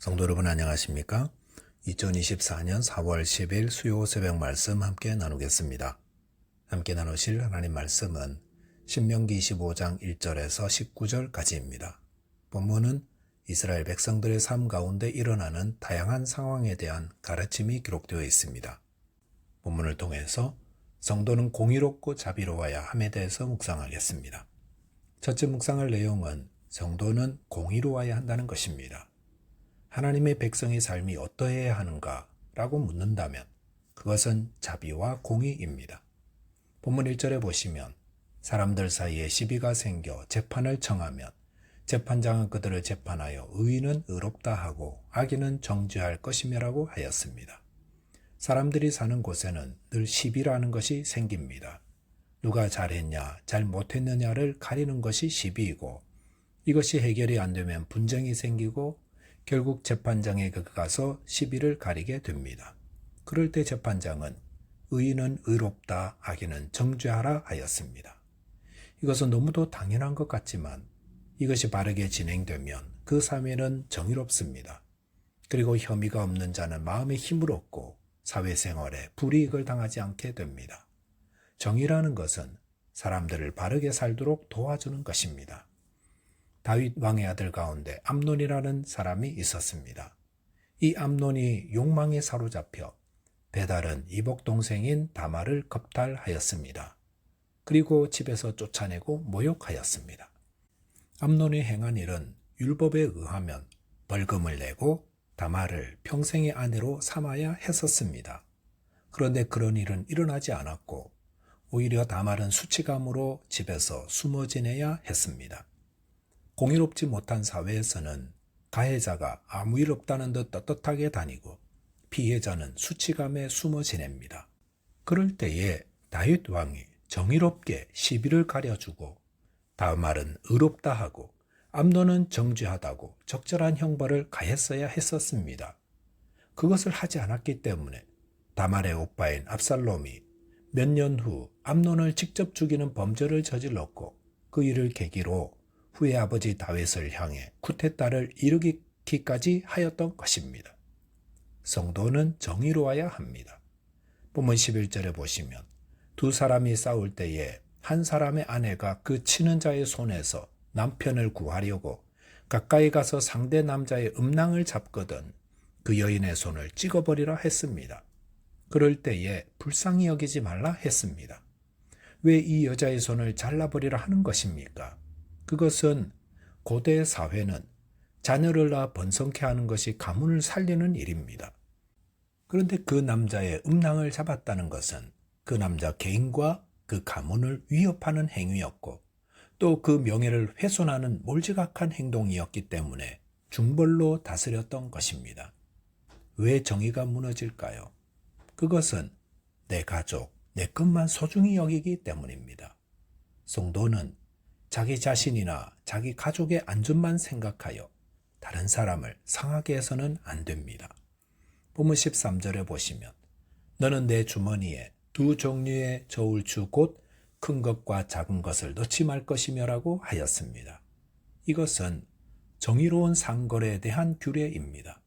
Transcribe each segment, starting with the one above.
성도 여러분 안녕하십니까? 2024년 4월 10일 수요 새벽 말씀 함께 나누겠습니다. 함께 나누실 하나님 말씀은 신명기 25장 1절에서 19절까지입니다. 본문은 이스라엘 백성들의 삶 가운데 일어나는 다양한 상황에 대한 가르침이 기록되어 있습니다. 본문을 통해서 성도는 공의롭고 자비로워야 함에 대해서 묵상하겠습니다. 첫째 묵상할 내용은 성도는 공의로워야 한다는 것입니다. 하나님의 백성의 삶이 어떠해야 하는가 라고 묻는다면 그것은 자비와 공의입니다. 본문 1절에 보시면 사람들 사이에 시비가 생겨 재판을 청하면 재판장은 그들을 재판하여 의인은 의롭다 하고 악인은 정죄할 것이며라고 하였습니다. 사람들이 사는 곳에는 늘 시비라는 것이 생깁니다. 누가 잘했냐 잘못했느냐를 가리는 것이 시비이고 이것이 해결이 안 되면 분쟁이 생기고 결국 재판장에 가서 시비를 가리게 됩니다. 그럴 때 재판장은 의인은 의롭다, 악인은 정죄하라 하였습니다. 이것은 너무도 당연한 것 같지만 이것이 바르게 진행되면 그 사회는 정의롭습니다. 그리고 혐의가 없는 자는 마음의 힘을 얻고 사회생활에 불이익을 당하지 않게 됩니다. 정의라는 것은 사람들을 바르게 살도록 도와주는 것입니다. 다윗 왕의 아들 가운데 암논이라는 사람이 있었습니다. 이 암논이 욕망에 사로잡혀 배달은 이복 동생인 다말을 겁탈하였습니다. 그리고 집에서 쫓아내고 모욕하였습니다. 암논이 행한 일은 율법에 의하면 벌금을 내고 다말을 평생의 아내로 삼아야 했었습니다. 그런데 그런 일은 일어나지 않았고 오히려 다말은 수치감으로 집에서 숨어 지내야 했습니다. 공의롭지 못한 사회에서는 가해자가 아무 일 없다는 듯 떳떳하게 다니고 피해자는 수치감에 숨어 지냅니다. 그럴 때에 다윗 왕이 정의롭게 시비를 가려주고 다말은 의롭다 하고 암논은 정죄하다고 적절한 형벌을 가했어야 했었습니다. 그것을 하지 않았기 때문에 다말의 오빠인 압살롬이 몇 년 후 암논을 직접 죽이는 범죄를 저질렀고 그 일을 계기로 후에 아버지 다윗을 향해 쿠데타를 일으키기까지 하였던 것입니다. 성도는 정의로워야 합니다. 본문 11절에 보시면 두 사람이 싸울 때에 한 사람의 아내가 그 치는 자의 손에서 남편을 구하려고 가까이 가서 상대 남자의 음낭을 잡거든 그 여인의 손을 찍어버리라 했습니다. 그럴 때에 불쌍히 여기지 말라 했습니다. 왜 이 여자의 손을 잘라버리라 하는 것입니까? 그것은 고대 사회는 자녀를 낳아 번성케 하는 것이 가문을 살리는 일입니다. 그런데 그 남자의 음낭을 잡았다는 것은 그 남자 개인과 그 가문을 위협하는 행위였고 또 그 명예를 훼손하는 몰지각한 행동이었기 때문에 중벌로 다스렸던 것입니다. 왜 정의가 무너질까요? 그것은 내 가족, 내 것만 소중히 여기기 때문입니다. 성도는 자기 자신이나 자기 가족의 안전만 생각하여 다른 사람을 상하게 해서는 안 됩니다. 본문 13절에 보시면 너는 내 주머니에 두 종류의 저울추 곧 큰 것과 작은 것을 넣지 말 것이며라고 하였습니다. 이것은 정의로운 상거래에 대한 규례입니다.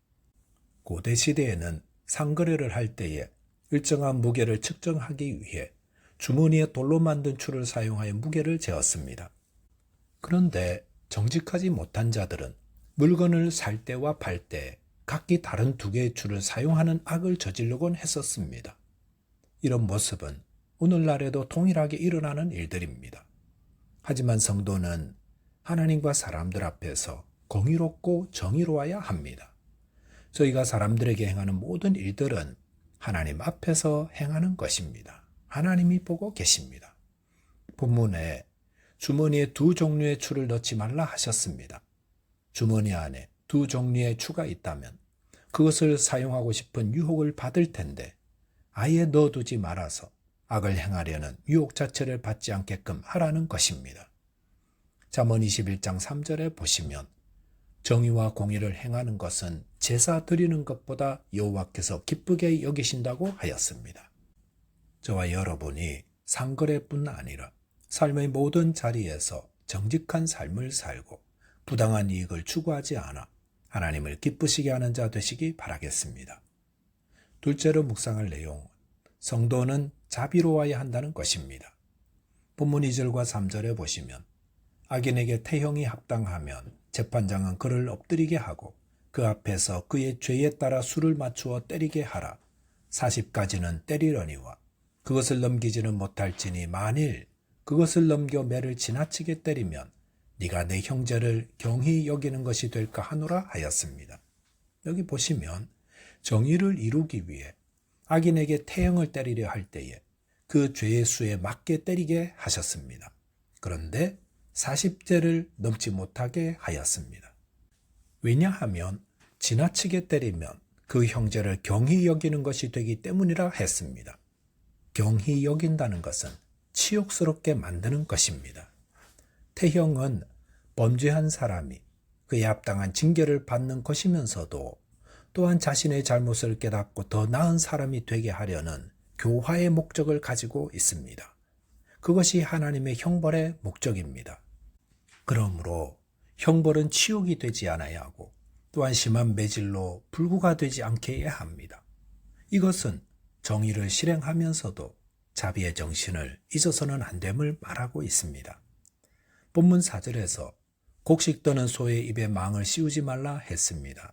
고대 시대에는 상거래를 할 때에 일정한 무게를 측정하기 위해 주머니에 돌로 만든 추를 사용하여 무게를 재었습니다. 그런데 정직하지 못한 자들은 물건을 살 때와 팔 때 각기 다른 두 개의 추를 사용하는 악을 저지르곤 했었습니다. 이런 모습은 오늘날에도 동일하게 일어나는 일들입니다. 하지만 성도는 하나님과 사람들 앞에서 공의롭고 정의로워야 합니다. 저희가 사람들에게 행하는 모든 일들은 하나님 앞에서 행하는 것입니다. 하나님이 보고 계십니다. 본문에 주머니에 두 종류의 추를 넣지 말라 하셨습니다. 주머니 안에 두 종류의 추가 있다면 그것을 사용하고 싶은 유혹을 받을 텐데 아예 넣어두지 말아서 악을 행하려는 유혹 자체를 받지 않게끔 하라는 것입니다. 잠언 21장 3절에 보시면 정의와 공의를 행하는 것은 제사 드리는 것보다 여호와께서 기쁘게 여기신다고 하였습니다. 저와 여러분이 상거래뿐 아니라 삶의 모든 자리에서 정직한 삶을 살고 부당한 이익을 추구하지 않아 하나님을 기쁘시게 하는 자 되시기 바라겠습니다. 둘째로 묵상할 내용, 성도는 자비로워야 한다는 것입니다. 본문 2절과 3절에 보시면 악인에게 태형이 합당하면 재판장은 그를 엎드리게 하고 그 앞에서 그의 죄에 따라 수를 맞추어 때리게 하라. 40가지는 때리려니와 그것을 넘기지는 못할지니 만일 그것을 넘겨 매를 지나치게 때리면 네가 내 형제를 경히 여기는 것이 될까 하노라 하였습니다. 여기 보시면 정의를 이루기 위해 악인에게 태형을 때리려 할 때에 그 죄의 수에 맞게 때리게 하셨습니다. 그런데 40죄를 넘지 못하게 하였습니다. 왜냐하면 지나치게 때리면 그 형제를 경히 여기는 것이 되기 때문이라 했습니다. 경히 여긴다는 것은 치욕스럽게 만드는 것입니다. 태형은 범죄한 사람이 그에 합당한 징계를 받는 것이면서도 또한 자신의 잘못을 깨닫고 더 나은 사람이 되게 하려는 교화의 목적을 가지고 있습니다. 그것이 하나님의 형벌의 목적입니다. 그러므로 형벌은 치욕이 되지 않아야 하고 또한 심한 매질로 불구가 되지 않게 해야 합니다. 이것은 정의를 실행하면서도 자비의 정신을 잊어서는 안 됨을 말하고 있습니다. 본문 4절에서 곡식 떠는 소의 입에 망을 씌우지 말라 했습니다.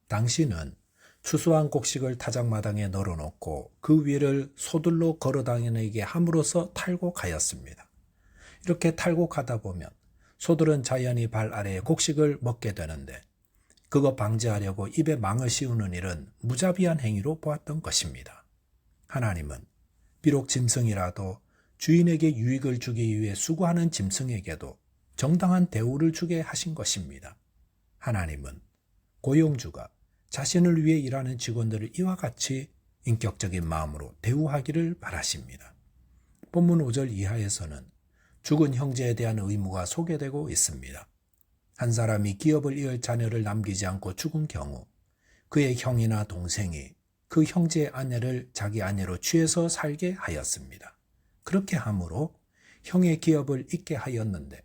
당신은 추수한 곡식을 타작마당에 널어놓고 그 위를 소들로 걸어다니게 함으로써 탈곡하였습니다. 이렇게 탈곡하다 보면 소들은 자연히 발 아래에 곡식을 먹게 되는데 그거 방지하려고 입에 망을 씌우는 일은 무자비한 행위로 보았던 것입니다. 하나님은 비록 짐승이라도 주인에게 유익을 주기 위해 수고하는 짐승에게도 정당한 대우를 주게 하신 것입니다. 하나님은 고용주가 자신을 위해 일하는 직원들을 이와 같이 인격적인 마음으로 대우하기를 바라십니다. 본문 5절 이하에서는 죽은 형제에 대한 의무가 소개되고 있습니다. 한 사람이 기업을 이을 자녀를 남기지 않고 죽은 경우 그의 형이나 동생이 그 형제의 아내를 자기 아내로 취해서 살게 하였습니다. 그렇게 함으로 형의 기업을 잇게 하였는데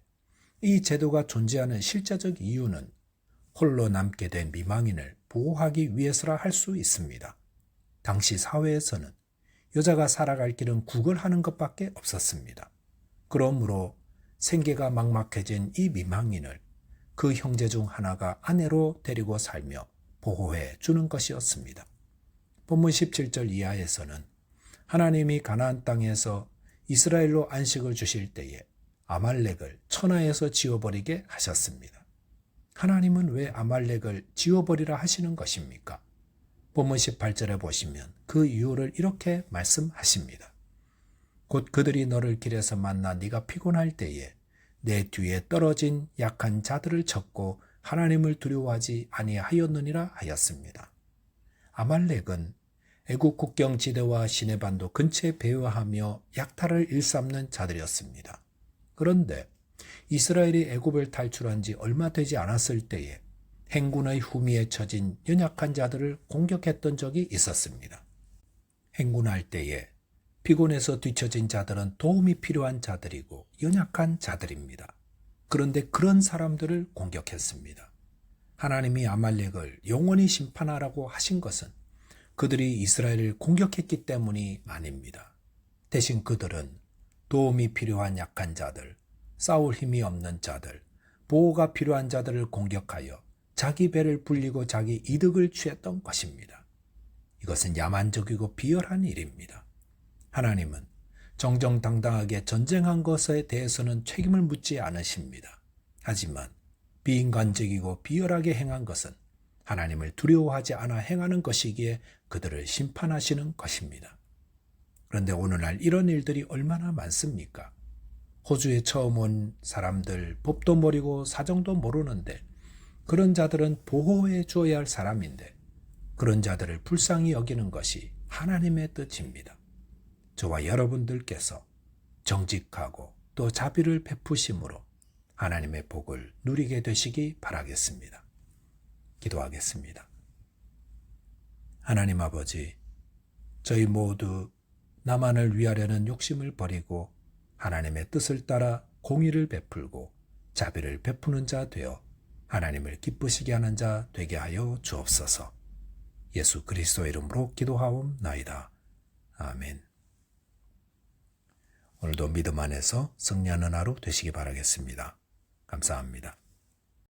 이 제도가 존재하는 실제적 이유는 홀로 남게 된 미망인을 보호하기 위해서라 할 수 있습니다. 당시 사회에서는 여자가 살아갈 길은 구걸하는 것밖에 없었습니다. 그러므로 생계가 막막해진 이 미망인을 그 형제 중 하나가 아내로 데리고 살며 보호해 주는 것이었습니다. 본문 17절 이하에서는 하나님이 가나안 땅에서 이스라엘로 안식을 주실 때에 아말렉을 천하에서 지워버리게 하셨습니다. 하나님은 왜 아말렉을 지워버리라 하시는 것입니까? 본문 18절에 보시면 그 이유를 이렇게 말씀하십니다. 곧 그들이 너를 길에서 만나 네가 피곤할 때에 내 뒤에 떨어진 약한 자들을 쳤고 하나님을 두려워하지 아니하였느니라 하였습니다. 아말렉은 애국 국경 지대와 시내반도 근처에 배회하며 약탈을 일삼는 자들이었습니다. 그런데 이스라엘이 애굽을 탈출한 지 얼마 되지 않았을 때에 행군의 후미에 처진 연약한 자들을 공격했던 적이 있었습니다. 행군할 때에 피곤해서 뒤처진 자들은 도움이 필요한 자들이고 연약한 자들입니다. 그런데 그런 사람들을 공격했습니다. 하나님이 아말렉을 영원히 심판하라고 하신 것은 그들이 이스라엘을 공격했기 때문이 아닙니다. 대신 그들은 도움이 필요한 약한 자들, 싸울 힘이 없는 자들, 보호가 필요한 자들을 공격하여 자기 배를 불리고 자기 이득을 취했던 것입니다. 이것은 야만적이고 비열한 일입니다. 하나님은 정정당당하게 전쟁한 것에 대해서는 책임을 묻지 않으십니다. 하지만 비인간적이고 비열하게 행한 것은 하나님을 두려워하지 않아 행하는 것이기에 그들을 심판하시는 것입니다. 그런데 오늘날 이런 일들이 얼마나 많습니까? 호주에 처음 온 사람들 법도 모르고 사정도 모르는데 그런 자들은 보호해 주어야 할 사람인데 그런 자들을 불쌍히 여기는 것이 하나님의 뜻입니다. 저와 여러분들께서 정직하고 또 자비를 베푸심으로 하나님의 복을 누리게 되시기 바라겠습니다. 기도하겠습니다. 하나님 아버지, 저희 모두 나만을 위하려는 욕심을 버리고 하나님의 뜻을 따라 공의를 베풀고 자비를 베푸는 자 되어 하나님을 기쁘시게 하는 자 되게 하여 주옵소서. 예수 그리스도의 이름으로 기도하옵나이다. 아멘. 오늘도 믿음 안에서 승리하는 하루 되시기 바라겠습니다. 감사합니다.